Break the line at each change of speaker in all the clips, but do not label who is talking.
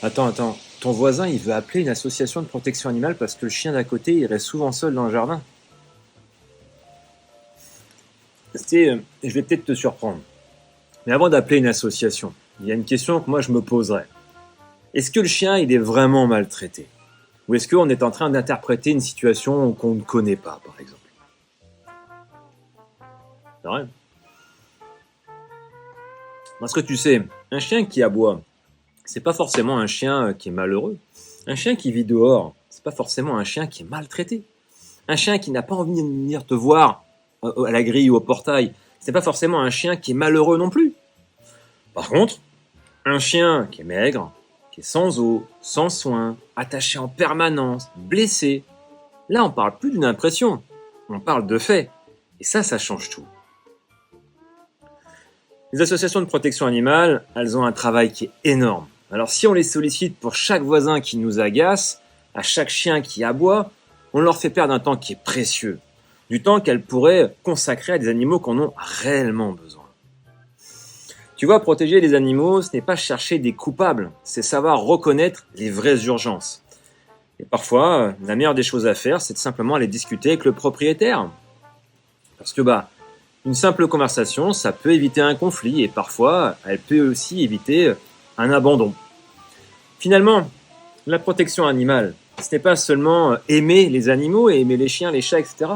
Attends. Ton voisin, il veut appeler une association de protection animale parce que le chien d'à côté, il reste souvent seul dans le jardin. Je vais peut-être te surprendre. Mais avant d'appeler une association, il y a une question que moi je me poserais. Est-ce que le chien, il est vraiment maltraité? Ou est-ce qu'on est en train d'interpréter une situation qu'on ne connaît pas, par exemple? C'est vrai. Parce que tu sais, un chien qui aboie, c'est pas forcément un chien qui est malheureux. Un chien qui vit dehors, c'est pas forcément un chien qui est maltraité. Un chien qui n'a pas envie de venir te voir à la grille ou au portail, c'est pas forcément un chien qui est malheureux non plus. Par contre, un chien qui est maigre, qui est sans eau, sans soins, attaché en permanence, blessé, là on parle plus d'une impression, on parle de fait. Et ça change tout. Les associations de protection animale, elles ont un travail qui est énorme. Alors si on les sollicite pour chaque voisin qui nous agace, à chaque chien qui aboie, on leur fait perdre un temps qui est précieux. Du temps qu'elles pourraient consacrer à des animaux qu'on a réellement besoin. Tu vois, protéger les animaux, ce n'est pas chercher des coupables, c'est savoir reconnaître les vraies urgences. Et parfois, la meilleure des choses à faire, c'est de simplement aller discuter avec le propriétaire. Parce que une simple conversation, ça peut éviter un conflit et parfois, elle peut aussi éviter un abandon. Finalement, la protection animale, ce n'est pas seulement aimer les animaux et aimer les chiens, les chats, etc.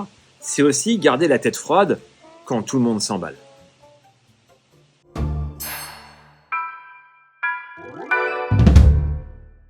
C'est aussi garder la tête froide quand tout le monde s'emballe.